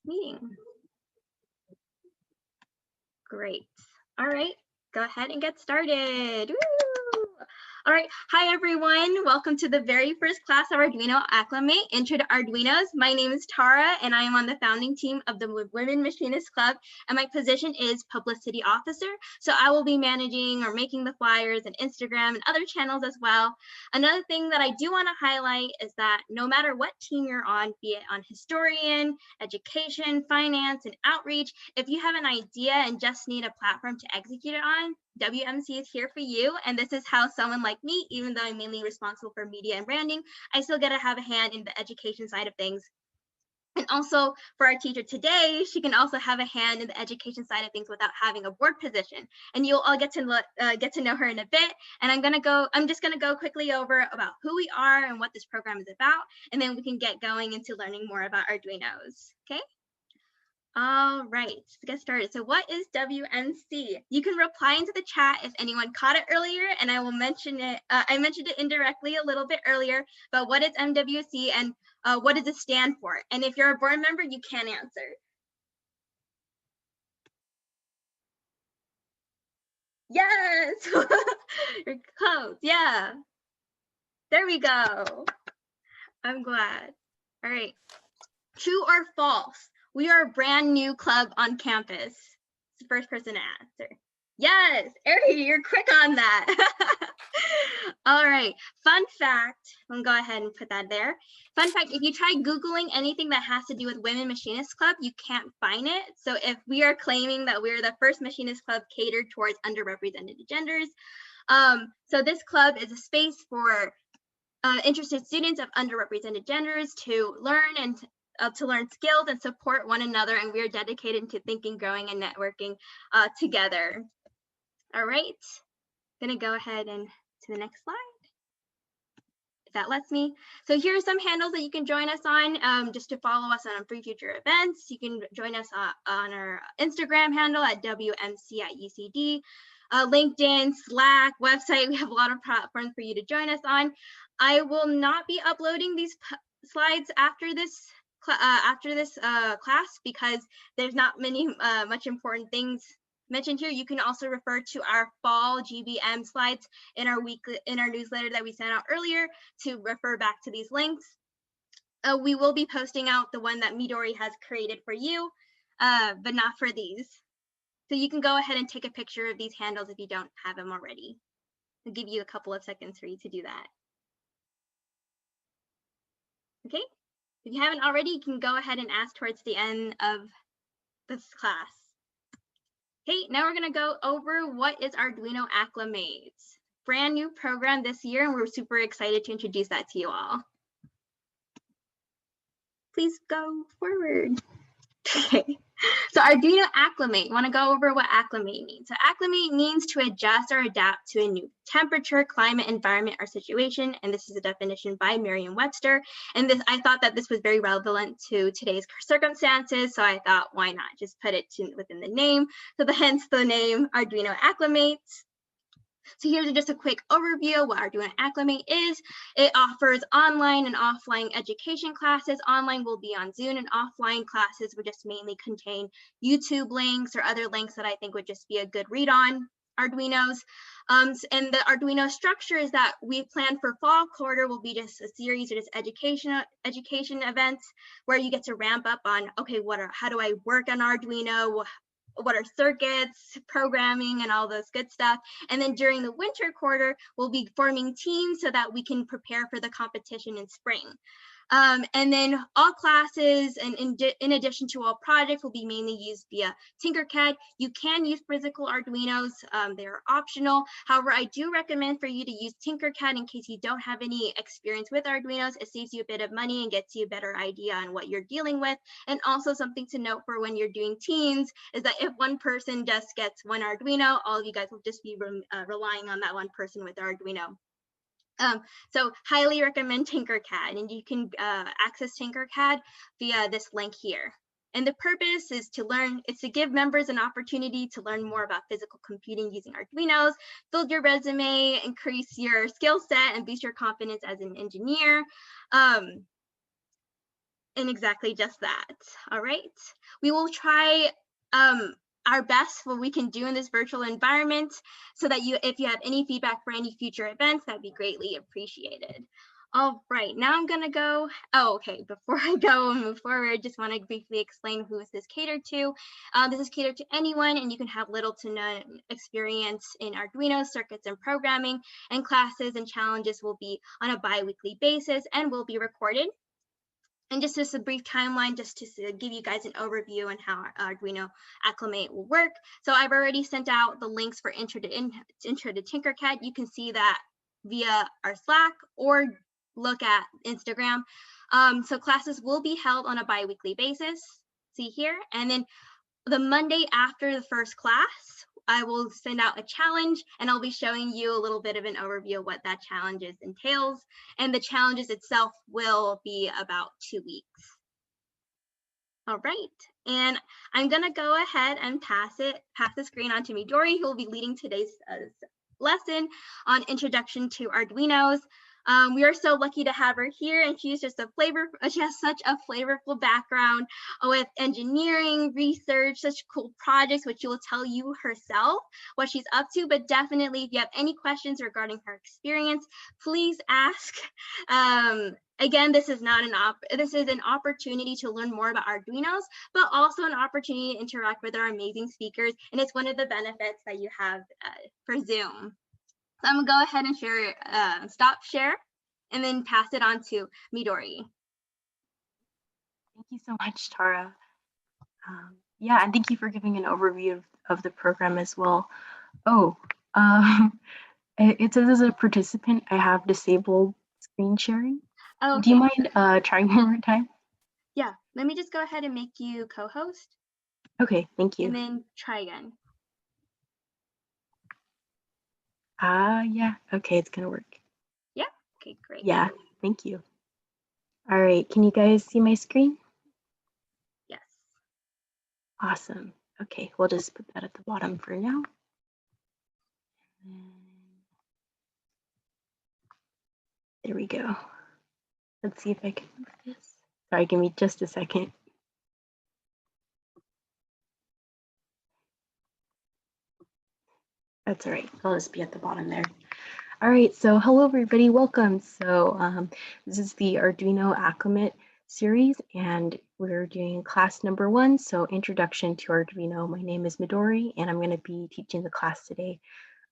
meeting. Great. All right, go ahead and get started. Woo! All right, hi everyone. Welcome to the very first class of Arduino Acclimate, Intro to Arduinos. My name is Tara and I am on the founding team of the Women Machinists Club, and my position is Publicity Officer. So I will be managing or making the flyers and Instagram and other channels as well. Another thing that I do want to highlight is that no matter what team you're on, be it on historian, education, finance, and outreach, if you have an idea and just need a platform to execute it on, WMC is here for you. And this is how someone like me, even though I'm mainly responsible for media and branding, I still get to have a hand in the education side of things. And also for our teacher today, she can also have a hand in the education side of things without having a board position. And you'll all get to know her in a bit. And I'm just gonna go quickly over about who we are and what this program is about, and then we can get going into learning more about Arduinos. Okay. All right, let's get started. So what is WMC? You can reply into the chat if anyone caught it earlier, and I will mention it. I mentioned it indirectly a little bit earlier, but what is MWC and what does it stand for? And if you're a board member, you can answer. Yes, you're close, yeah. There we go. I'm glad. All right, true or false? We are a brand new club on campus. It's the first person to answer. Yes, Ari, you're quick on that. All right, fun fact, I'm gonna go ahead and put that there. Fun fact, if you try Googling anything that has to do with Women Machinists Club, you can't find it. So if we are claiming that we're the first Machinist Club catered towards underrepresented genders, so this club is a space for interested students of underrepresented genders to learn and to learn skills and support one another, and we are dedicated to thinking, growing, and networking together. All right, gonna go ahead and to the next slide, if that lets me. So here are some handles that you can join us on just to follow us on free future events. You can join us on our Instagram handle at WMC@UCD, LinkedIn, Slack, website. We have a lot of platforms for you to join us on. I will not be uploading these slides after this class because there's not many much important things mentioned here. You can also refer to our fall GBM slides in our newsletter that we sent out earlier to refer back to these links. We will be posting out the one that Midori has created for you, but not for these. So you can go ahead and take a picture of these handles if you don't have them already. I'll give you a couple of seconds for you to do that. Okay. If you haven't already, you can go ahead and ask towards the end of this class. Okay, now we're gonna go over what is Arduino Acclimate. Brand new program this year, and we're super excited to introduce that to you all. Please go forward. Okay, so Arduino Acclimate, want to go over what acclimate means. So acclimate means to adjust or adapt to a new temperature, climate, environment, or situation, and this is a definition by Merriam-Webster. And this, I thought that this was very relevant to today's circumstances, so I thought, why not just put it within the name? So hence the name Arduino Acclimate. So here's just a quick overview of what Arduino Acclimate is. It offers online and offline education classes. Online will be on Zoom, and offline classes would just mainly contain YouTube links or other links that I think would just be a good read on Arduinos. And the Arduino structure is that we plan for fall quarter will be just a series of just education events where you get to ramp up on, okay, how do I work on Arduino? What are circuits, programming, and all those good stuff. And then during the winter quarter, we'll be forming teams so that we can prepare for the competition in spring. And then all classes and in addition to all projects will be mainly used via tinkerCAD. You can use physical Arduinos, they're optional. However, I do recommend for you to use tinkerCAD in case you don't have any experience with Arduinos. It saves you a bit of money and gets you a better idea on what you're dealing with. And also something to note for when you're doing teams is that if one person just gets one Arduino, all of you guys will just be relying on that one person with Arduino. So highly recommend tinkerCAD, and you can access tinkerCAD via this link here. And the purpose is to give members an opportunity to learn more about physical computing using Arduinos, build your resume, increase your skill set, and boost your confidence as an engineer. And exactly just that. All right. We will try our best what we can do in this virtual environment so that if you have any feedback for any future events, that'd be greatly appreciated. All right, now I'm gonna go, okay, before I go and move forward, just wanna briefly explain who is this catered to. This is catered to anyone, and you can have little to none experience in Arduino circuits and programming, and classes and challenges will be on a bi-weekly basis and will be recorded. And just as a brief timeline, just to give you guys an overview on how Arduino Acclimate will work. So I've already sent out the links for intro to tinkerCAD. You can see that via our Slack or look at Instagram. So classes will be held on a bi-weekly basis, see here. And then the Monday after the first class, I will send out a challenge, and I'll be showing you a little bit of an overview of what that challenge entails. And the challenges itself will be about 2 weeks. All right, and I'm gonna go ahead and pass the screen on to Midori, who will be leading today's lesson on introduction to Arduinos. We are so lucky to have her here, and she has such a flavorful background with engineering, research, such cool projects, which she will tell you herself what she's up to. But definitely, if you have any questions regarding her experience, please ask. Again, this is an opportunity to learn more about Arduinos, but also an opportunity to interact with our amazing speakers, and it's one of the benefits that you have for Zoom. So I'm gonna go ahead and stop share, and then pass it on to Midori. Thank you so much, Tara. Yeah, and thank you for giving an overview of the program as well. It says as a participant, I have disabled screen sharing. Okay. Do you mind trying one more time? Yeah, let me just go ahead and make you co-host. Okay, thank you. And then try again. Yeah, okay, it's gonna work. Yeah, okay, great. Yeah, thank you. All right, can you guys see my screen? Yes. Awesome. Okay, we'll just put that at the bottom for now. There we go. Let's see if I can move this. Sorry, give me just a second. That's all right. I'll just be at the bottom there. All right, so hello everybody, welcome. So this is the Arduino Acclimate series, and we're doing class number 1, so Introduction to Arduino. My name is Midori, and I'm going to be teaching the class today.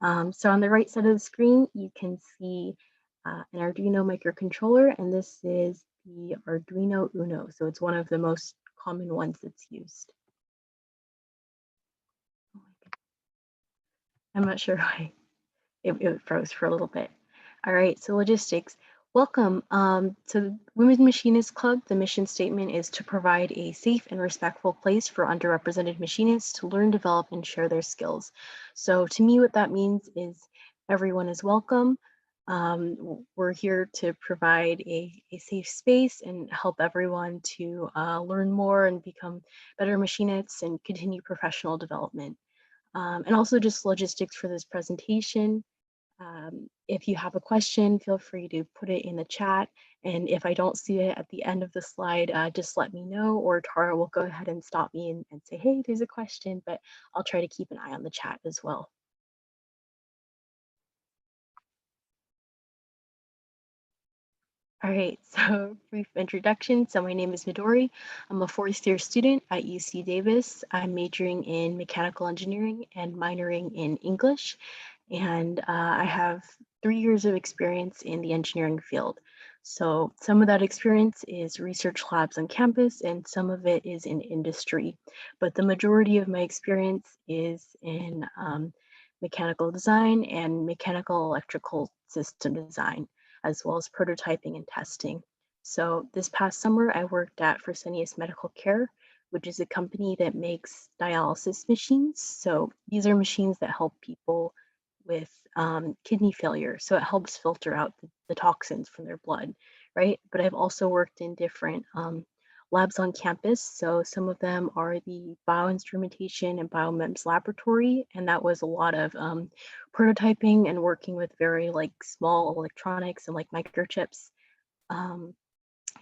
So on the right side of the screen, you can see an Arduino microcontroller, and this is the Arduino Uno, so it's one of the most common ones that's used. I'm not sure why it froze for a little bit. All right, so logistics. Welcome to Women Machinists Club. The mission statement is to provide a safe and respectful place for underrepresented machinists to learn, develop, and share their skills. So to me, what that means is everyone is welcome. We're here to provide a safe space and help everyone to learn more and become better machinists and continue professional development. And also just logistics for this presentation. If you have a question, feel free to put it in the chat. And if I don't see it at the end of the slide, just let me know, or Tara will go ahead and stop me and say, hey, there's a question, but I'll try to keep an eye on the chat as well. All right, so brief introduction. So my name is Midori. I'm a 4th year student at UC Davis. I'm majoring in mechanical engineering and minoring in English. And I have 3 years of experience in the engineering field. So some of that experience is research labs on campus, and some of it is in industry. But the majority of my experience is in mechanical design and mechanical electrical system design, as well as prototyping and testing. So this past summer, I worked at Fresenius Medical Care, which is a company that makes dialysis machines. So these are machines that help people with kidney failure. So it helps filter out the toxins from their blood, right? But I've also worked in different labs on campus. So some of them are the bioinstrumentation and biomems laboratory, and that was a lot of prototyping and working with very like small electronics and like microchips.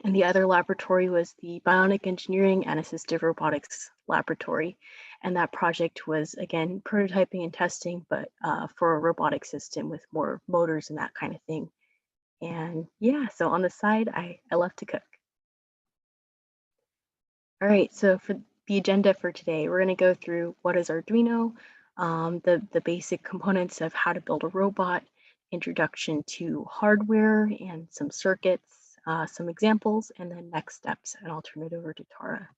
And the other laboratory was the Bionic Engineering and Assistive Robotics Laboratory. And that project was, again, prototyping and testing, but for a robotic system with more motors and that kind of thing. And yeah, so on the side, I love to cook. All right, so for the agenda for today, we're going to go through what is Arduino, the basic components of how to build a robot, introduction to hardware and some circuits, some examples, and then next steps, and I'll turn it over to Tara.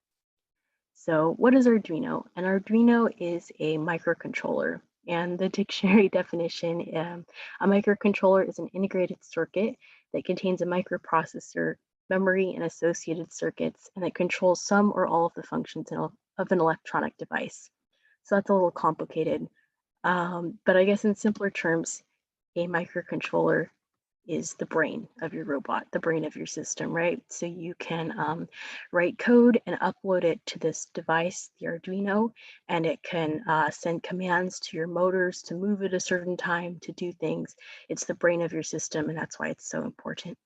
So what is Arduino? An Arduino is a microcontroller, and the dictionary definition, a microcontroller is an integrated circuit that contains a microprocessor, memory, and associated circuits, and it controls some or all of the functions of an electronic device. So that's a little complicated, but I guess in simpler terms, a microcontroller is the brain of your robot, the brain of your system, right? So you can write code and upload it to this device, the Arduino, and it can send commands to your motors to move at a certain time, to do things. It's the brain of your system, and that's why it's so important.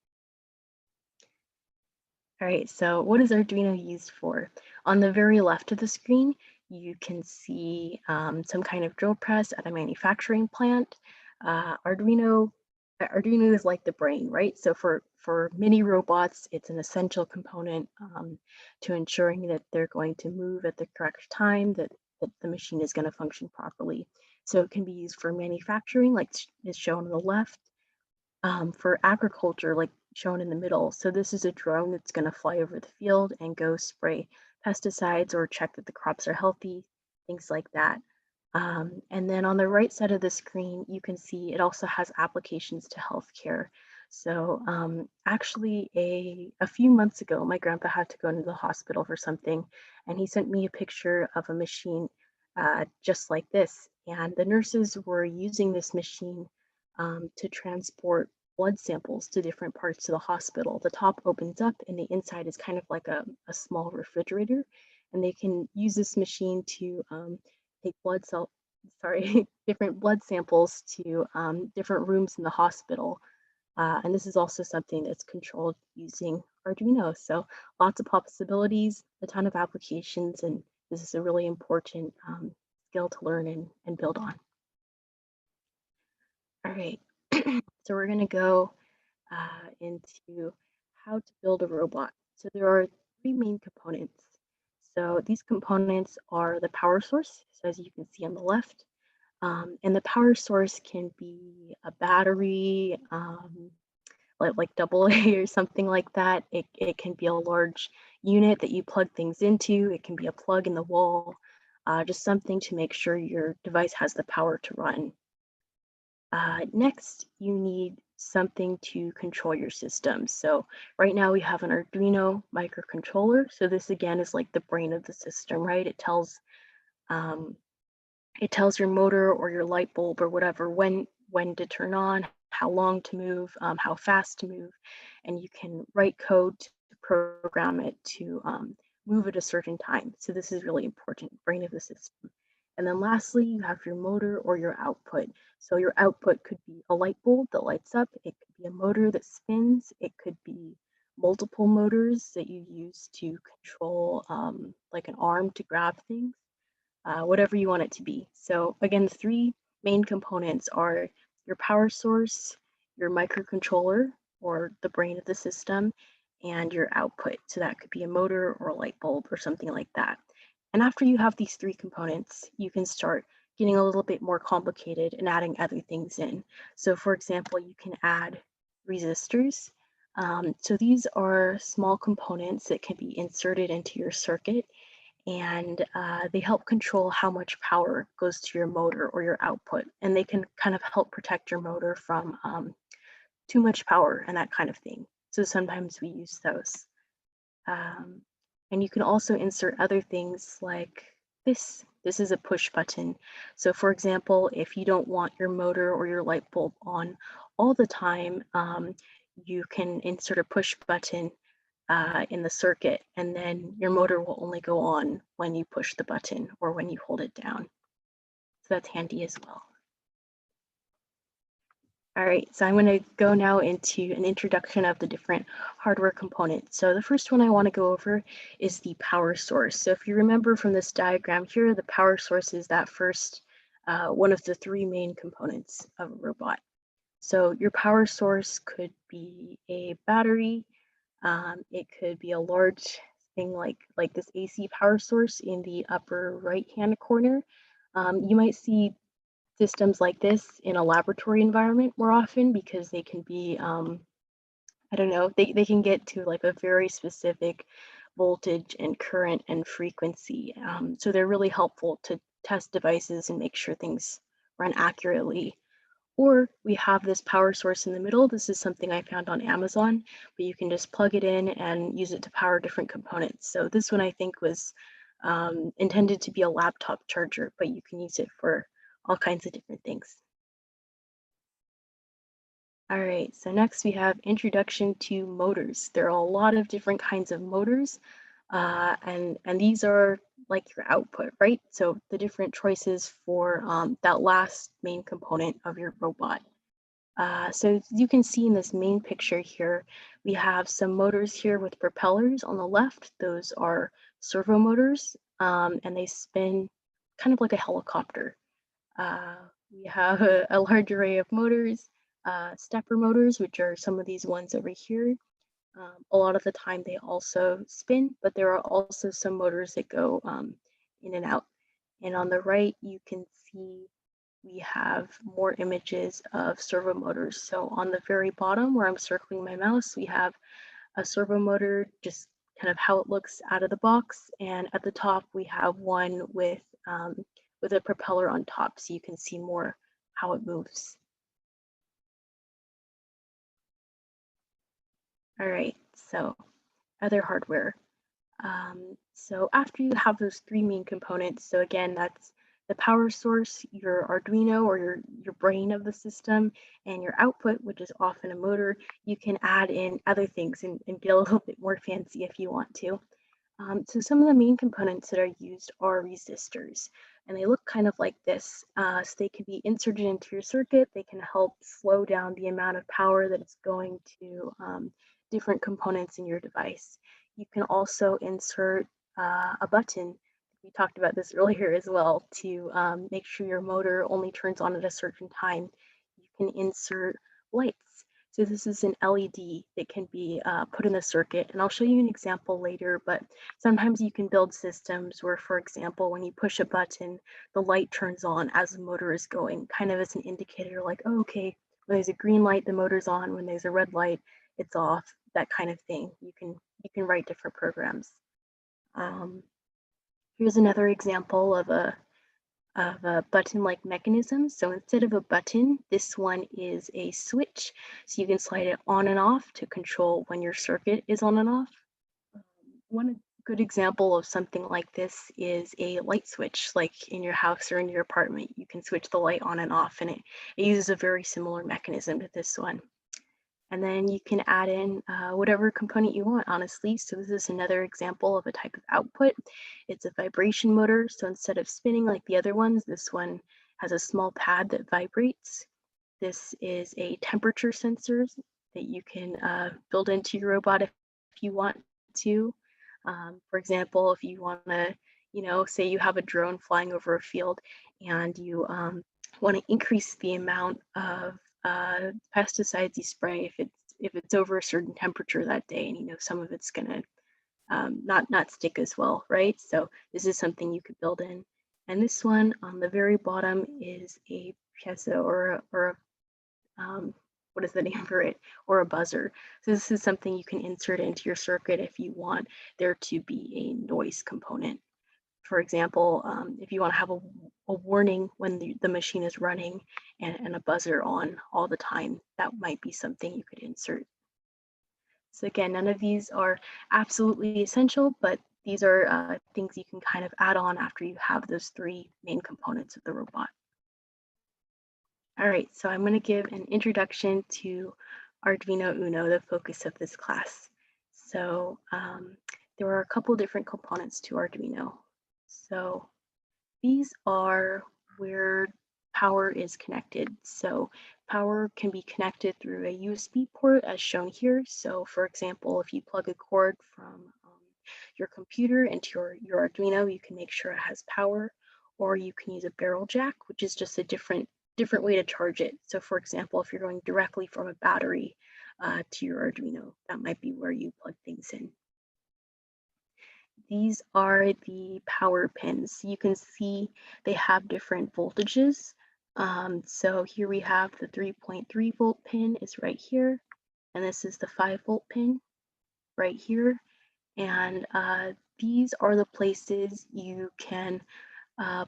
All right, so what is Arduino used for? On the very left of the screen, you can see some kind of drill press at a manufacturing plant. Arduino is like the brain, right? So for mini robots, it's an essential component to ensuring that they're going to move at the correct time, that the machine is going to function properly. So it can be used for manufacturing, like is shown on the left, for agriculture, like shown in the middle. So this is a drone that's going to fly over the field and go spray pesticides or check that the crops are healthy, things like that. And then on the right side of the screen, you can see it also has applications to healthcare. So actually a few months ago, my grandpa had to go into the hospital for something, and he sent me a picture of a machine just like this. And the nurses were using this machine to transport blood samples to different parts of the hospital. The top opens up and the inside is kind of like a small refrigerator, and they can use this machine to take different blood samples to different rooms in the hospital. And this is also something that's controlled using Arduino. So lots of possibilities, a ton of applications, and this is a really important skill to learn and build on. All right, so we're going to go into how to build a robot. So there are three main components. So these components are the power source, so as you can see on the left, and the power source can be a battery, like AA or something like that. It can be a large unit that you plug things into. It can be a plug in the wall, just something to make sure your device has the power to run. Next, you need something to control your system. So right now we have an Arduino microcontroller. So this again is like the brain of the system, right? It tells your motor or your light bulb or whatever when to turn on, how long to move, how fast to move, and you can write code to program it to move at a certain time. So this is really important, brain of the system. And then lastly, you have your motor or your output. So your output could be a light bulb that lights up. It could be a motor that spins. It could be multiple motors that you use to control like an arm to grab things, whatever you want it to be. So again, the three main components are your power source, your microcontroller or the brain of the system, and your output. So that could be a motor or a light bulb or something like that. And after you have these three components, you can start getting a little bit more complicated and adding other things in. So for example, you can add resistors. So these are small components that can be inserted into your circuit, and they help control how much power goes to your motor or your output. And they can kind of help protect your motor from too much power and that kind of thing. So sometimes we use those. And you can also insert other things like this. This is a push button. So for example, if you don't want your motor or your light bulb on all the time, you can insert a push button in the circuit, and then your motor will only go on when you push the button or when you hold it down. So that's handy as well. All right, so I'm going to go now into an introduction of the different hardware components. So the first one I want to go over is the power source. So if you remember from this diagram here, the power source is that first one of the three main components of a robot. So your power source could be a battery. It could be a large thing like this AC power source in the upper right-hand corner. You might see systems like this in a laboratory environment more often because they can be, I don't know, they can get to like a very specific voltage and current and frequency. So they're really helpful to test devices and make sure things run accurately. Or we have this power source in the middle. This is something I found on Amazon, but you can just plug it in and use it to power different components. So this one I think was intended to be a laptop charger, but you can use it for all kinds of different things. All right, so next we have introduction to motors. There are a lot of different kinds of motors, and these are like your output, right? So the different choices for that last main component of your robot. So you can see in this main picture here, we have some motors here with propellers on the left. Those are servo motors, and they spin kind of like a helicopter. We have a large array of motors, stepper motors, which are some of these ones over here. A lot of the time they also spin, but there are also some motors that go in and out. And on the right, you can see we have more images of servo motors. So on the very bottom where I'm circling my mouse, we have a servo motor, just kind of how it looks out of the box. And at the top, we have one with a propeller on top, so you can see more how it moves. All right, so other hardware. So after you have those three main components, so again, that's the power source, your Arduino or your brain of the system, and your output, which is often a motor, you can add in other things and get a little bit more fancy if you want to. So some of the main components that are used are resistors, and they look kind of like this. So they can be inserted into your circuit. They can help slow down the amount of power that is going to different components in your device. You can also insert a button. We talked about this earlier as well, to make sure your motor only turns on at a certain time. You can insert lights. So this is an LED that can be put in the circuit, and I'll show you an example later, but sometimes you can build systems where, for example, when you push a button, the light turns on as the motor is going, kind of as an indicator like, oh, okay, when there's a green light, the motor's on, when there's a red light, it's off, that kind of thing. You can write different programs. Here's another example of a button-like mechanism. So instead of a button, this one is a switch. So you can slide it on and off to control when your circuit is on and off. One good example of something like this is a light switch, like in your house or in your apartment. You can switch the light on and off, and it uses a very similar mechanism to this one. And then you can add in whatever component you want, honestly. So this is another example of a type of output. It's a vibration motor. So instead of spinning like the other ones, this one has a small pad that vibrates. This is a temperature sensor that you can build into your robot if you want to. For example, if you want to, say you have a drone flying over a field and you want to increase the amount of pesticides you spray if it's over a certain temperature that day, and some of it's gonna not stick as well, right? So this is something you could build in. And this one on the very bottom is a piezo or what is the name for it? Or a buzzer. So this is something you can insert into your circuit if you want there to be a noise component. For example, if you want to have a warning when the machine is running and a buzzer on all the time, that might be something you could insert. So again, none of these are absolutely essential, but these are things you can kind of add on after you have those three main components of the robot. All right, so I'm going to give an introduction to Arduino Uno, the focus of this class. So there are a couple different components to Arduino. So these are where power is connected. So power can be connected through a USB port as shown here. So for example, if you plug a cord from your computer into your Arduino, you can make sure it has power, or you can use a barrel jack, which is just a different way to charge it. So for example, if you're going directly from a battery to your Arduino, that might be where you plug things in. These are the power pins. You can see they have different voltages. So here we have the 3.3 volt pin is right here, and this is the 5 volt pin right here. And these are the places you can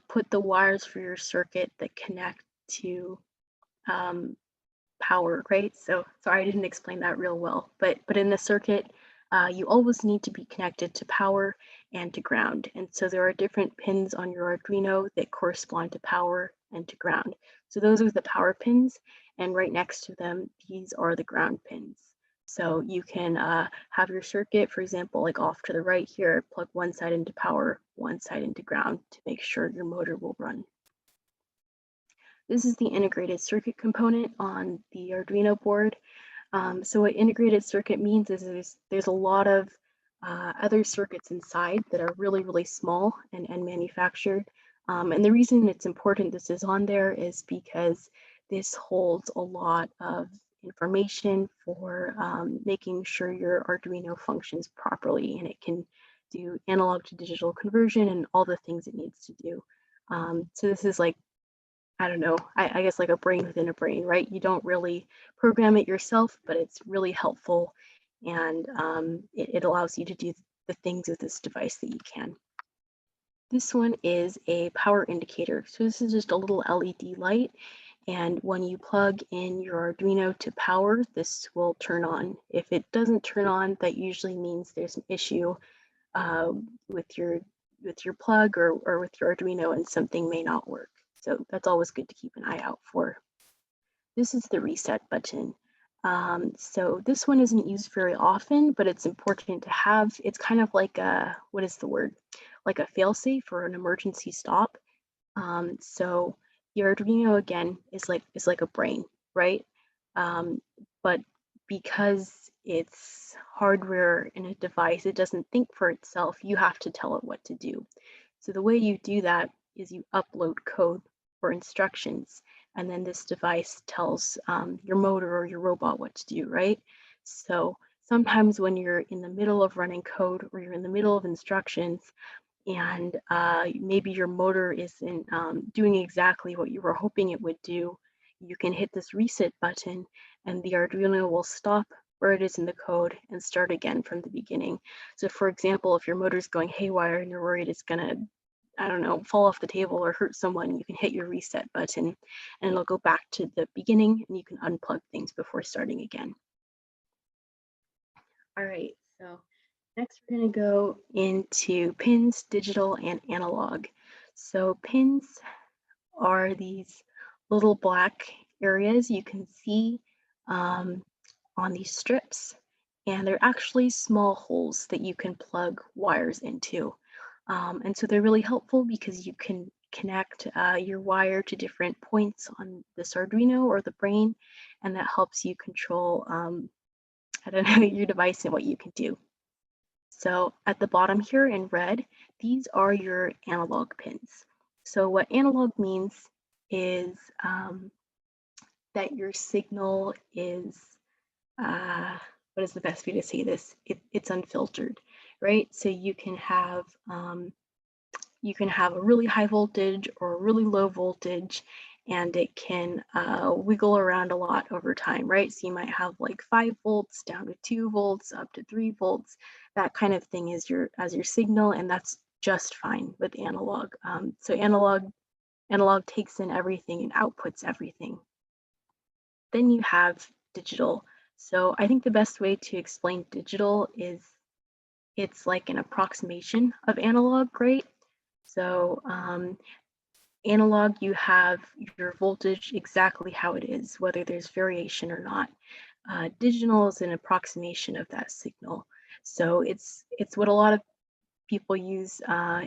put the wires for your circuit that connect to power, right? So sorry, I didn't explain that real well, but in the circuit, you always need to be connected to power and to ground. And so there are different pins on your Arduino that correspond to power and to ground. So those are the power pins, and right next to them, these are the ground pins. So you can have your circuit, for example, like off to the right here, plug one side into power, one side into ground to make sure your motor will run. This is the integrated circuit component on the Arduino board. So what integrated circuit means is there's a lot of other circuits inside that are really, really small and manufactured. And the reason it's important this is on there is because this holds a lot of information for making sure your Arduino functions properly, and it can do analog to digital conversion and all the things it needs to do. So this is like, I don't know, I guess like a brain within a brain, right? You don't really program it yourself, but it's really helpful, and it allows you to do the things with this device that you can. This one is a power indicator. So this is just a little LED light, and when you plug in your Arduino to power, this will turn on. If it doesn't turn on, that usually means there's an issue with your plug or with your Arduino, and something may not work. So that's always good to keep an eye out for. This is the reset button. So this one isn't used very often, but it's important to have. It's kind of like a, what is the word? Like a failsafe or an emergency stop. So your Arduino again is like a brain, right? But because it's hardware in a device, it doesn't think for itself. You have to tell it what to do. So the way you do that is you upload code or instructions, and then this device tells your motor or your robot what to do, right? So sometimes when you're in the middle of running code or you're in the middle of instructions, and maybe your motor isn't doing exactly what you were hoping it would do, you can hit this reset button and the Arduino will stop where it is in the code and start again from the beginning. So for example, if your motor's going haywire and you're worried it's gonna, I don't know, fall off the table or hurt someone, you can hit your reset button and it'll go back to the beginning and you can unplug things before starting again. All right, so next we're going to go into pins, digital and analog. So pins are these little black areas you can see on these strips, and they're actually small holes that you can plug wires into. And so they're really helpful because you can connect your wire to different points on this Arduino or the brain, and that helps you control, I don't know, your device and what you can do. So at the bottom here in red, these are your analog pins. So what analog means is that your signal is, what is the best way to say this? It's unfiltered, right? So you can have a really high voltage or a really low voltage, and it can wiggle around a lot over time, right? So you might have like 5 volts down to 2 volts, up to 3 volts. That kind of thing is your signal, and that's just fine with analog. So analog takes in everything and outputs everything. Then you have digital. So I think the best way to explain digital is it's like an approximation of analog, right? So analog, you have your voltage exactly how it is, whether there's variation or not. Digital is an approximation of that signal. So it's what a lot of people use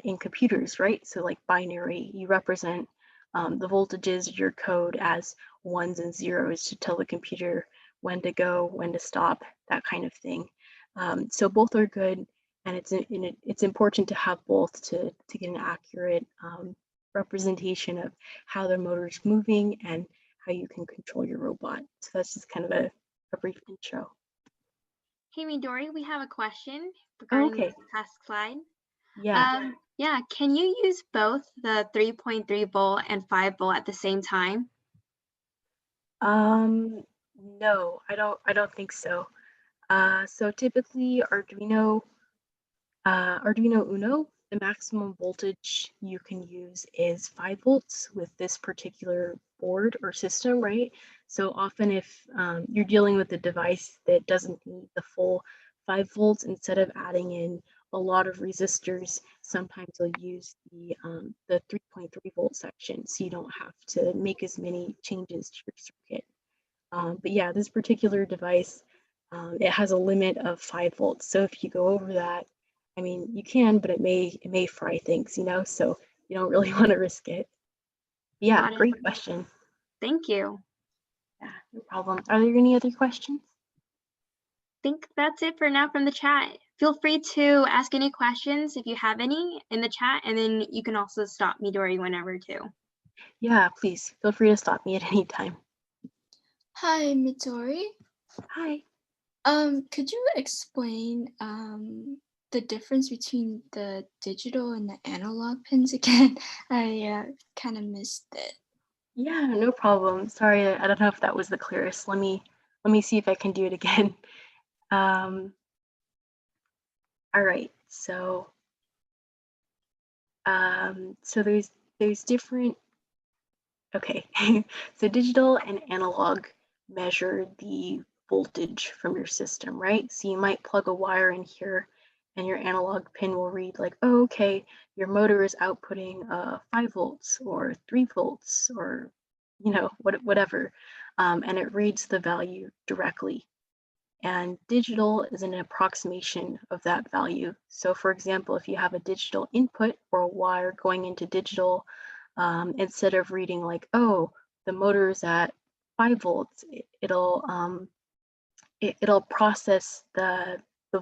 in computers, right? So like binary, you represent the voltages, your code as ones and zeros to tell the computer when to go, when to stop, that kind of thing. So both are good, and it's important to have both to get an accurate representation of how the motor is moving and how you can control your robot. So that's just kind of a brief intro. Hey, Midori, we have a question Oh, regarding okay. this past slide. Yeah. Yeah, can you use both the 3.3 volt and 5 volt at the same time? No, I don't think so. So typically Arduino Uno, the maximum voltage you can use is 5 volts with this particular board or system, right? So often if you're dealing with a device that doesn't need the full 5 volts, instead of adding in a lot of resistors, sometimes they'll use the 3.3 volt section, so you don't have to make as many changes to your circuit. But yeah, this particular device, it has a limit of 5 volts. So if you go over that, I mean, you can, but it may fry things, you know, so you don't really want to risk it. Yeah, Got it. great question. Thank you. Yeah, no problem. Are there any other questions? I think that's it for now from the chat. Feel free to ask any questions if you have any in the chat, and then you can also stop Midori whenever too. Yeah, please feel free to stop me at any time. Hi, Midori. Hi. Could you explain the difference between the digital and the analog pins again? I kind of missed it. Yeah, no problem. Sorry, I don't know if that was the clearest. Let me see if I can do it again. All right, so there's different. Okay, so digital and analog measure the voltage from your system, right? So you might plug a wire in here and your analog pin will read like, oh, okay, your motor is outputting 5 volts or 3 volts or, you know, whatever. And it reads the value directly. And digital is an approximation of that value. So for example, if you have a digital input or a wire going into digital, instead of reading like, oh, the motor is at 5 volts, it'll process the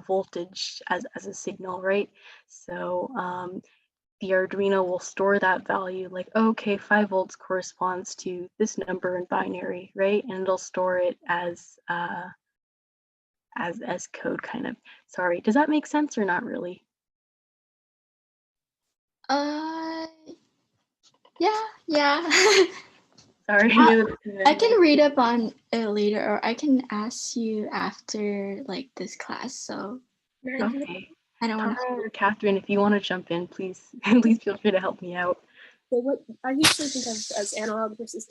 voltage as a signal, right? So the Arduino will store that value like, oh, okay, 5 volts corresponds to this number in binary, right? And it'll store it as code, kind of. Sorry, does that make sense or not really? Yeah. Sorry. I can read up on it later, or I can ask you after like this class. So Okay. I don't want to. Tara or Catherine, if you want to jump in, please please feel free to help me out. So what I usually think of as analog versus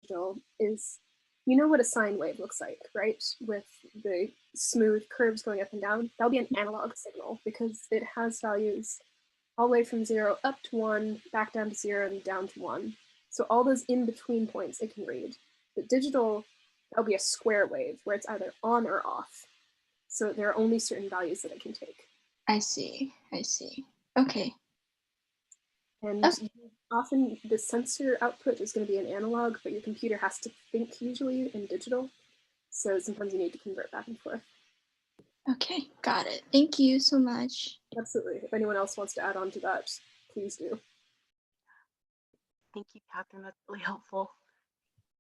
digital is, you know what a sine wave looks like, right? With the smooth curves going up and down. That'll be an analog signal because it has values all the way from 0 up to 1, back down to 0, and down to 1. So all those in-between points it can read. But digital, that'll be a square wave where it's either on or off. So there are only certain values that it can take. I see. Okay. And often the sensor output is going to be an analog, but your computer has to think usually in digital. So sometimes you need to convert back and forth. Okay, got it. Thank you so much. Absolutely. If anyone else wants to add on to that, please do. Thank you, Catherine. That's really helpful.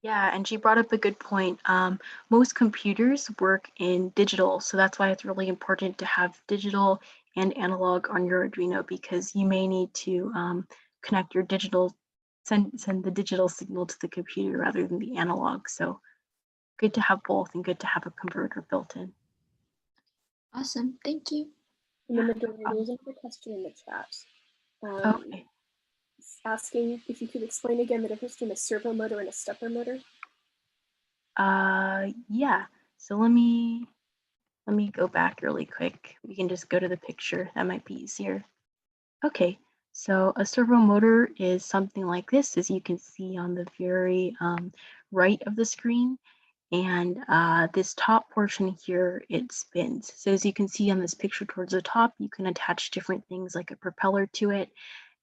Yeah, and she brought up a good point. Most computers work in digital, so that's why it's really important to have digital and analog on your Arduino, because you may need to connect your digital, send the digital signal to the computer rather than the analog. So good to have both and good to have a converter built in. Awesome, thank you. And then there's another question in the chat. Okay. Asking if you could explain again the difference between a servo motor and a stepper motor. Yeah. So let me go back really quick. We can just go to the picture. That might be easier. Okay. So a servo motor is something like this, as you can see on the very right of the screen. And this top portion here, it spins. So as you can see on this picture towards the top, you can attach different things like a propeller to it.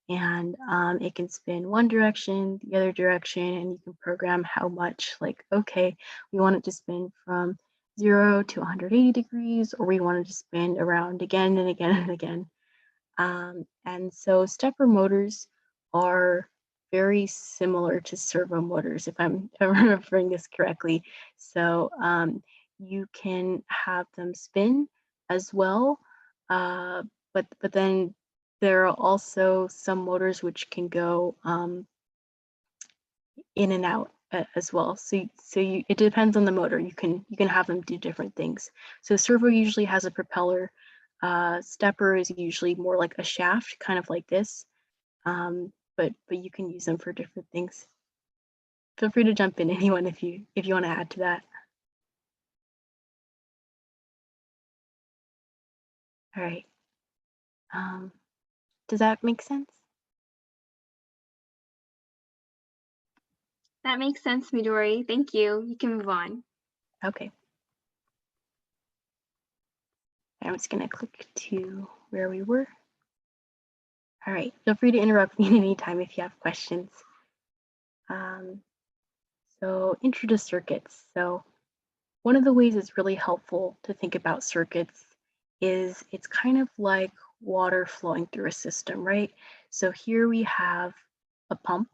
and it can spin one direction, the other direction, and you can program how much, like, okay, we want it to spin from 0 to 180 degrees, or we want it to spin around again and again and again. And so stepper motors are very similar to servo motors, if I'm remembering this correctly. So you can have them spin as well, but then there are also some motors which can go in and out as well. So it depends on the motor. You can have them do different things. So servo usually has a propeller. Stepper is usually more like a shaft, kind of like this. But you can use them for different things. Feel free to jump in, anyone, if you want to add to that. All right. Does that make sense? That makes sense, Midori. Thank you. You can move on. Okay. I'm just going to click to where we were. All right. Feel free to interrupt me at any time if you have questions. So intro to circuits. So one of the ways it's really helpful to think about circuits is it's kind of like water flowing through a system, right? So here we have a pump,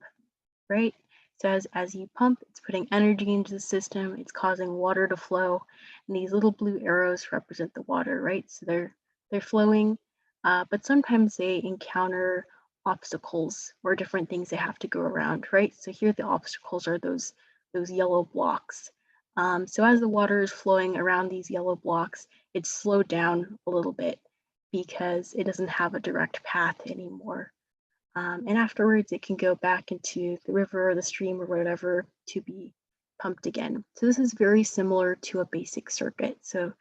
right? So as you pump, it's putting energy into the system, it's causing water to flow, and these little blue arrows represent the water, right? So they're flowing, but sometimes they encounter obstacles or different things they have to go around, right? So here the obstacles are those yellow blocks. So as the water is flowing around these yellow blocks, it's slowed down a little bit because it doesn't have a direct path anymore. And afterwards, it can go back into the river or the stream or whatever to be pumped again. So this is very similar to a basic circuit. So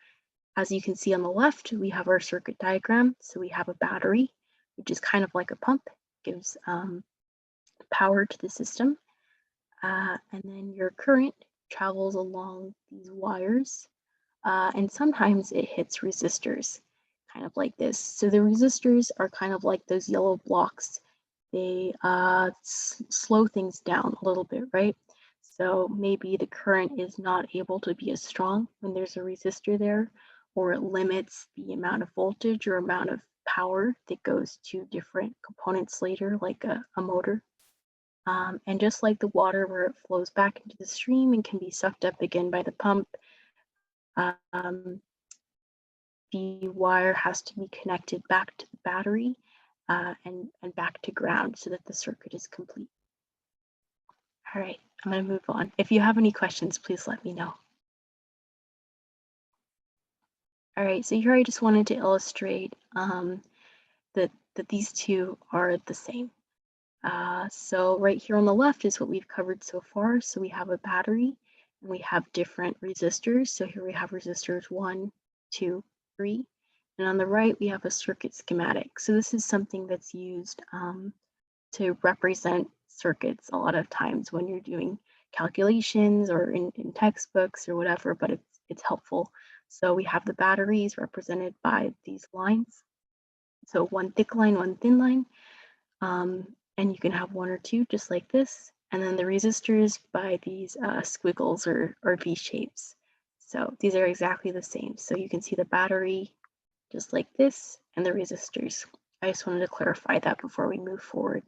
as you can see on the left, we have our circuit diagram. So we have a battery, which is kind of like a pump, gives power to the system. And then your current travels along these wires, and sometimes it hits resistors, kind of like this. So the resistors are kind of like those yellow blocks. They slow things down a little bit, right? So maybe the current is not able to be as strong when there's a resistor there, or it limits the amount of voltage or amount of power that goes to different components later, like a motor. And just like the water where it flows back into the stream and can be sucked up again by the pump, the wire has to be connected back to the battery and back to ground so that the circuit is complete. All right, I'm going to move on. If you have any questions, please let me know. All right, so here I just wanted to illustrate that these two are the same. So right here on the left is what we've covered so far. So we have a battery and we have different resistors. So here we have resistors 1, 2, 3. And on the right, we have a circuit schematic. So this is something that's used to represent circuits a lot of times when you're doing calculations or in textbooks or whatever, but it's helpful. So we have the batteries represented by these lines. So one thick line, one thin line. And you can have one or two just like this. And then the resistors by these squiggles or V shapes. So these are exactly the same. So you can see the battery just like this and the resistors. I just wanted to clarify that before we move forward.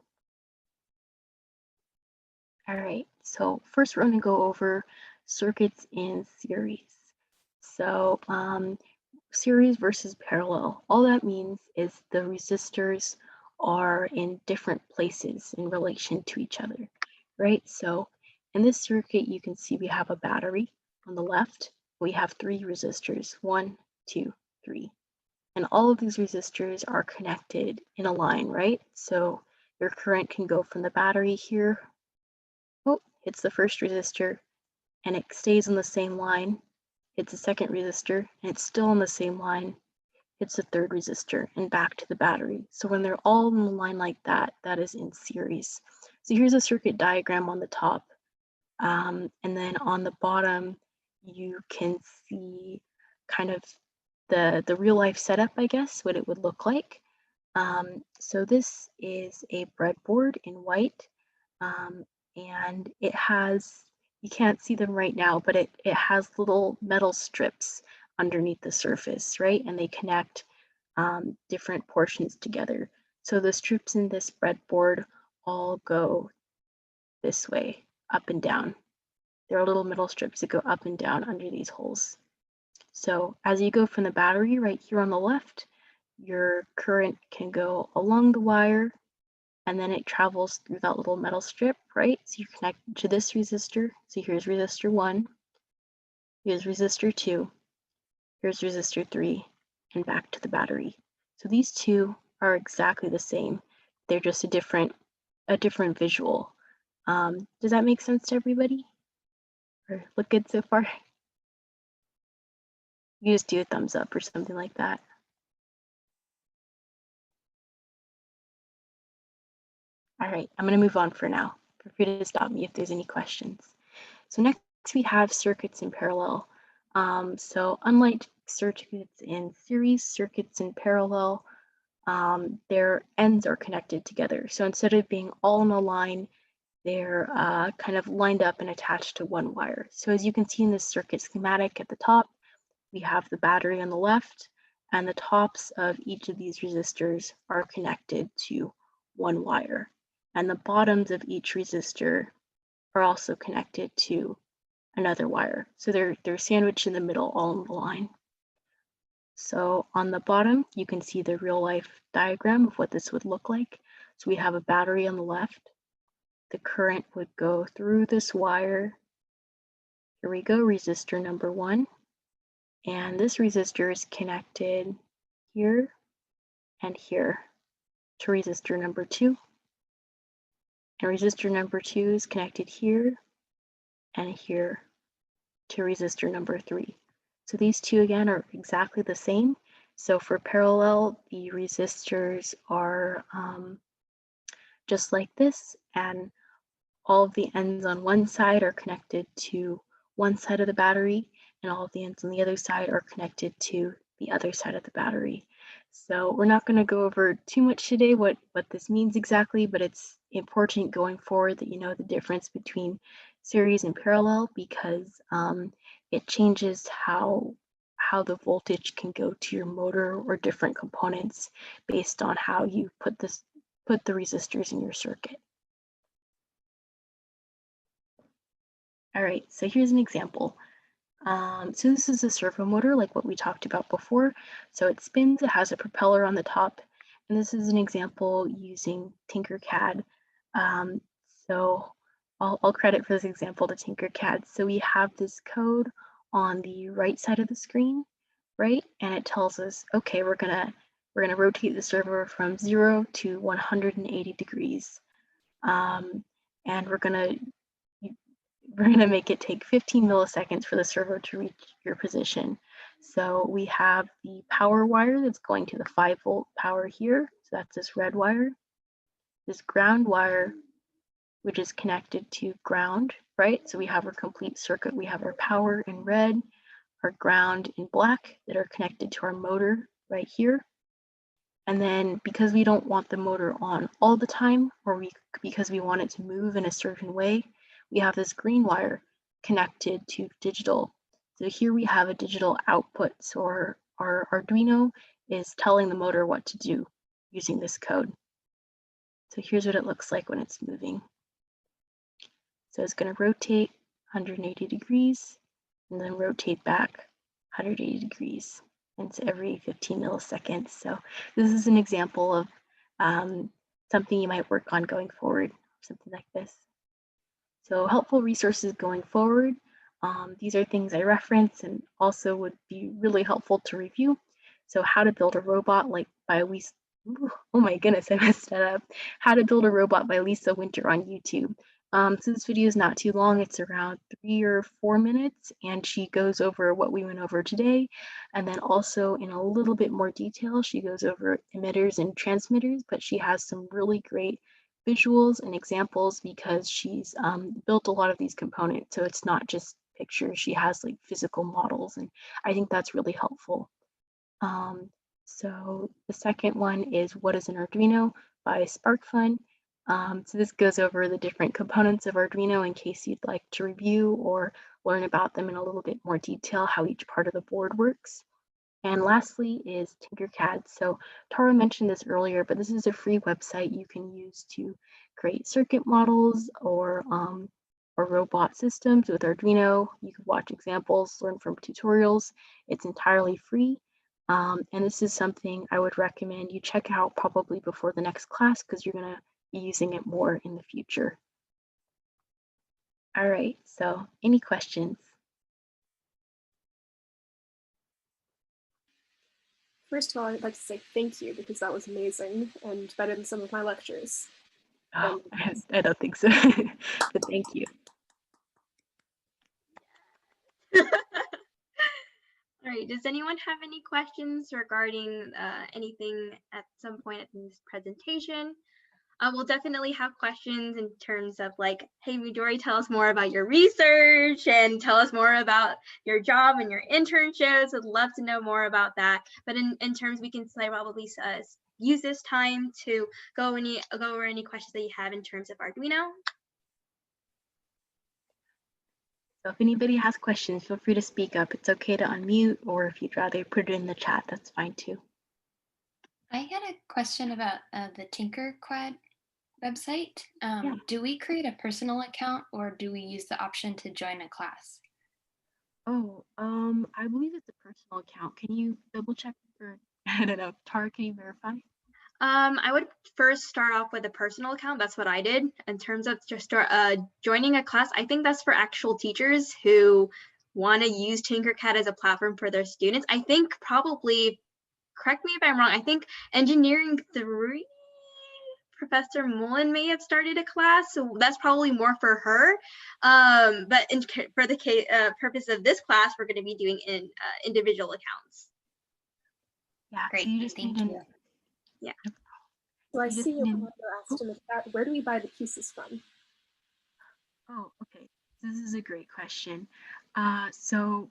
All right, so first we're going to go over circuits in series. So series versus parallel. All that means is the resistors are in different places in relation to each other, right? So in this circuit, you can see we have a battery on the left. We have 3 resistors, 1, 2, 3. And all of these resistors are connected in a line, right? So your current can go from the battery here, hits the first resistor, and it stays on the same line. Hits the second resistor, and it's still on the same line. Hits the third resistor, and back to the battery. So when they're all in a line like that, that is in series. So here's a circuit diagram on the top. And then on the bottom, you can see kind of the real life setup, I guess, what it would look like. So this is a breadboard in white, and it has, you can't see them right now, but it has little metal strips underneath the surface, right? And they connect different portions together. So the strips in this breadboard all go this way, up and down. There are little metal strips that go up and down under these holes. So as you go from the battery right here on the left, your current can go along the wire, and then it travels through that little metal strip, right? So you connect to this resistor. So here's resistor 1, here's resistor 2, here's resistor 3, and back to the battery. So these two are exactly the same. They're just a different visual. Does that make sense to everybody? Or look good so far? You just do a thumbs up or something like that. All right, I'm going to move on for now. Feel free to stop me if there's any questions. So next we have circuits in parallel. So unlike circuits in series, circuits in parallel, their ends are connected together. So instead of being all in a line, they're kind of lined up and attached to one wire. So as you can see in this circuit schematic at the top, we have the battery on the left, and the tops of each of these resistors are connected to one wire. And the bottoms of each resistor are also connected to another wire. So they're sandwiched in the middle, all in the line. So on the bottom, you can see the real life diagram of what this would look like. So we have a battery on the left. The current would go through this wire. Here we go, resistor number 1. And this resistor is connected here and here to resistor number 2. And resistor number 2 is connected here and here to resistor number 3. So these two again are exactly the same. So for parallel, the resistors are just like this, and all of the ends on one side are connected to one side of the battery, and all of the ends on the other side are connected to the other side of the battery. So we're not going to go over too much today what this means exactly, but it's important going forward that you know the difference between series and parallel, because it changes how the voltage can go to your motor or different components based on how you put the resistors in your circuit. All right, so here's an example. So this is a servo motor, like what we talked about before. So it spins, it has a propeller on the top, and this is an example using tinkerCAD. So I'll credit for this example to tinkerCAD. So we have this code on the right side of the screen, right? And it tells us, okay, we're gonna rotate the servo from 0 to 180 degrees, and we're gonna make it take 15 milliseconds for the servo to reach your position. So we have the power wire that's going to the 5-volt power here. So that's this red wire. This ground wire, which is connected to ground, right? So we have our complete circuit. We have our power in red, our ground in black that are connected to our motor right here. And then because we don't want the motor on all the time, or because we want it to move in a certain way, we have this green wire connected to digital. So here we have a digital output. So our Arduino is telling the motor what to do using this code. So here's what it looks like when it's moving. So it's going to rotate 180 degrees and then rotate back 180 degrees. And it's every 15 milliseconds. So this is an example of something you might work on going forward, something like this. So helpful resources going forward. These are things I reference and also would be really helpful to review. So how to build a robot like by Lisa, oh my goodness, I messed that up. How to build a robot by Lisa Winter on YouTube. So this video is not too long, it's around 3 or 4 minutes, and she goes over what we went over today. And then also in a little bit more detail, she goes over emitters and transmitters, but she has some really great visuals and examples because she's built a lot of these components. So it's not just pictures, she has like physical models, and I think that's really helpful. So the second one is What is an Arduino by SparkFun. So this goes over the different components of Arduino in case you'd like to review or learn about them in a little bit more detail, how each part of the board works. And lastly is tinkerCAD. So Tara mentioned this earlier, but this is a free website you can use to create circuit models or robot systems with Arduino. You can watch examples, learn from tutorials. It's entirely free. And this is something I would recommend you check out probably before the next class because you're going to be using it more in the future. All right, so any questions? First of all, I'd like to say thank you because that was amazing and better than some of my lectures. Oh, I don't think so, but thank you. All right, does anyone have any questions regarding anything at some point in this presentation? We'll definitely have questions in terms of like, hey, Midori, tell us more about your research and tell us more about your job and your internships. I'd love to know more about that. But in terms, we can probably use this time to go over any questions that you have in terms of Arduino. So if anybody has questions, feel free to speak up. It's okay to unmute, or if you'd rather put it in the chat, that's fine too. I had a question about the tinkerCAD website. Yeah. Do we create a personal account or do we use the option to join a class? Oh, I believe it's a personal account. Can you double check, or I don't know, Tara, can you verify? I would first start off with a personal account. That's what I did. In terms of just joining a class, I think that's for actual teachers who want to use tinkerCAD as a platform for their students. I think probably, correct me if I'm wrong, I think Engineering 3, Professor Mullen may have started a class, so that's probably more for her. But for the purpose of this class, we're going to be doing individual accounts. Yeah, Great, so you just thank need you. Yeah. So I You just see need you asked in the chat, where do we buy the pieces from? Oh, okay. This is a great question. So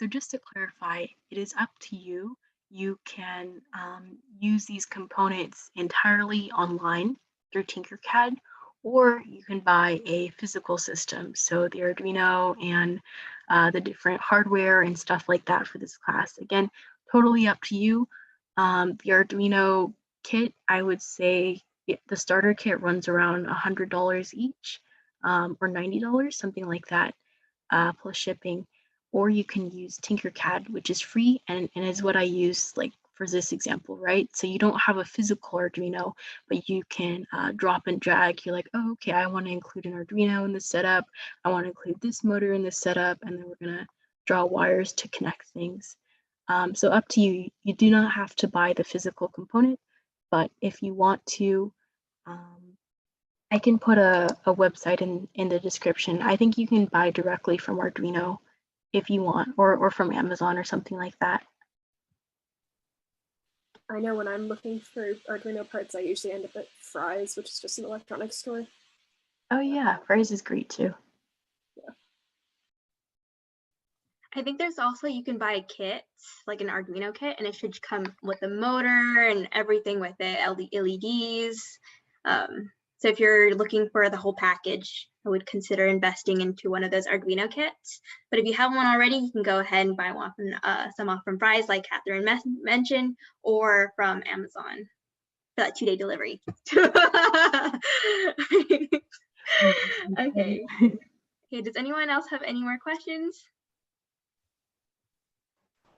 just to clarify, it is up to you. You can use these components entirely online through tinkerCAD, or you can buy a physical system. So the Arduino and the different hardware and stuff like that for this class. Again, totally up to you. The Arduino kit, I would say the starter kit runs around $100 each. Or $90, something like that, plus shipping. Or you can use tinkerCAD, which is free and is what I use like for this example, right? So you don't have a physical Arduino, but you can drop and drag. You're like, oh, okay, I want to include an Arduino in the setup. I want to include this motor in the setup, and then we're gonna draw wires to connect things. So up to you. You do not have to buy the physical component, but if you want to, I can put a website in the description. I think you can buy directly from Arduino if you want, or from Amazon or something like that. I know when I'm looking for Arduino parts, I usually end up at Fry's, which is just an electronics store. Oh yeah, Fry's is great too. Yeah. I think there's also, you can buy a kit, like an Arduino kit, and it should come with a motor and everything with it, LEDs. So if you're looking for the whole package, I would consider investing into one of those Arduino kits. But if you have one already, you can go ahead and buy one from some off from Fry's, like Catherine mentioned, or from Amazon for that 2-day delivery. Okay. Okay. Does anyone else have any more questions?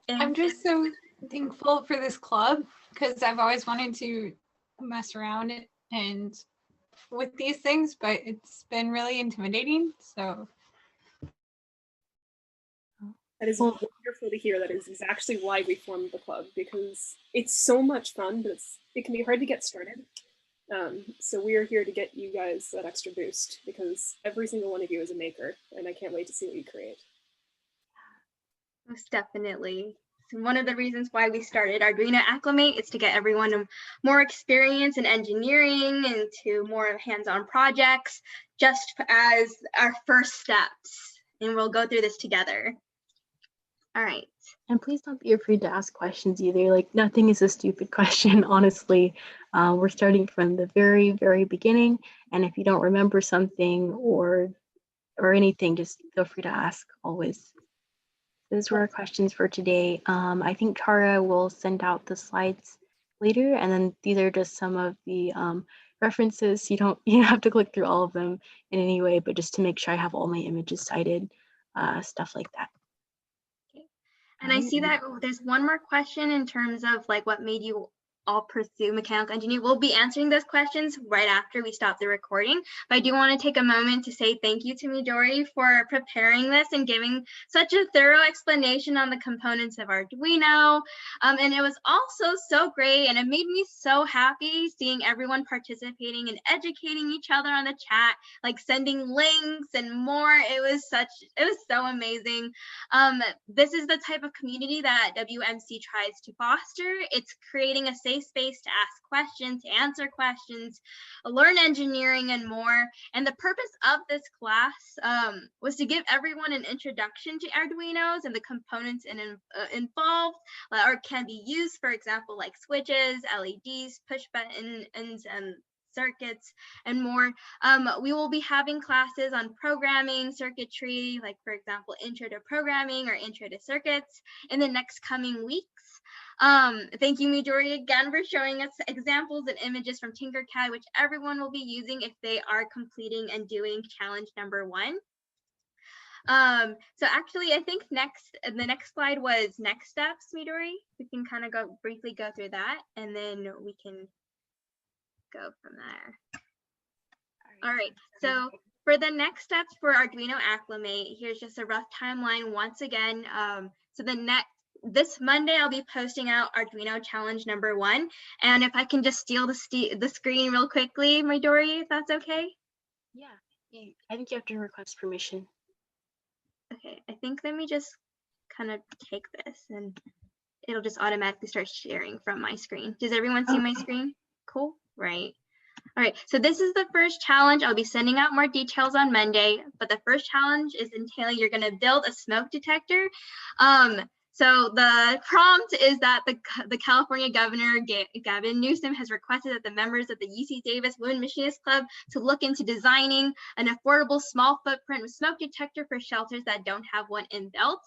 I'm just so thankful for this club because I've always wanted to mess around and with these things, but it's been really intimidating. So that is wonderful to hear. That is actually why we formed the club, because it's so much fun, but it can be hard to get started. So we are here to get you guys that extra boost because every single one of you is a maker, and I can't wait to see what you create. Most definitely. So one of the reasons why we started Arduino Acclimate is to get everyone more experience in engineering and to more hands-on projects, just as our first steps. And we'll go through this together. All right. And please don't be afraid to ask questions either. Like, nothing is a stupid question, honestly. We're starting from the very, very beginning. And if you don't remember something or anything, just feel free to ask always. Those were our questions for today. I think Tara will send out the slides later, and then these are just some of the references. You don't have to click through all of them in any way, but just to make sure I have all my images cited, stuff like that. And I see that there's one more question in terms of like what made you all pursue mechanical engineering. We'll be answering those questions right after we stop the recording, but I do want to take a moment to say thank you to Midori for preparing this and giving such a thorough explanation on the components of Arduino. And it was also so great, and it made me so happy seeing everyone participating and educating each other on the chat, like sending links and more. It was so amazing. This is the type of community that WMC tries to foster. It's creating a safe space to ask questions, to answer questions, learn engineering and more. And the purpose of this class was to give everyone an introduction to Arduinos and the components involved or can be used, for example, like switches, LEDs, push buttons, and circuits and more. We will be having classes on programming, circuitry, like for example, intro to programming or intro to circuits in the next coming weeks. Thank you, Midori, again for showing us examples and images from tinkerCAD, which everyone will be using if they are completing and doing challenge number 1. So actually, I think the next slide was next steps, Midori. We can kind of briefly go through that, and then we can go from there. All right, so for the next steps for Arduino Acclimate, here's just a rough timeline once again. So this Monday, I'll be posting out Arduino challenge number 1. And if I can just steal the screen real quickly, Midori, if that's okay? Yeah, I think you have to request permission. Okay, I think let me just kind of take this and it'll just automatically start sharing from my screen. Does everyone see my screen? Cool, right. All right, so this is the first challenge. I'll be sending out more details on Monday, but the first challenge is entailing you're gonna build a smoke detector. So the prompt is that the California Governor, Gavin Newsom, has requested that the members of the UC Davis Women Machinists Club to look into designing an affordable small footprint smoke detector for shelters that don't have one inbuilt.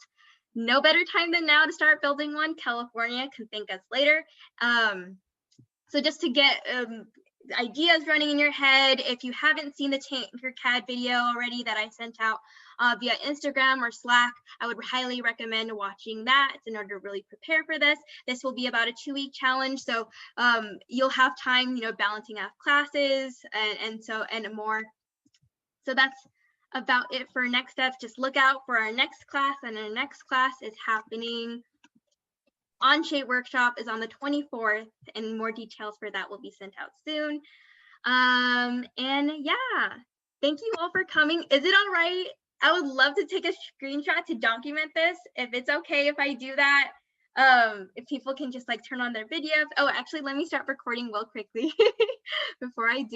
No better time than now to start building one. California can thank us later. So just to get ideas running in your head, if you haven't seen the tinkerCAD video already that I sent out via Instagram or Slack, I would highly recommend watching that in order to really prepare for this. This will be about a 2-week challenge, so you'll have time, balancing out classes and more. So that's about it for next steps. Just look out for our next class, and our next class is happening. On-Shape workshop is on the 24th, and more details for that will be sent out soon. And yeah, thank you all for coming. Is it all right? I would love to take a screenshot to document this, if it's okay if I do that. If people can just like turn on their videos. Oh, actually, let me start recording real quickly before I do.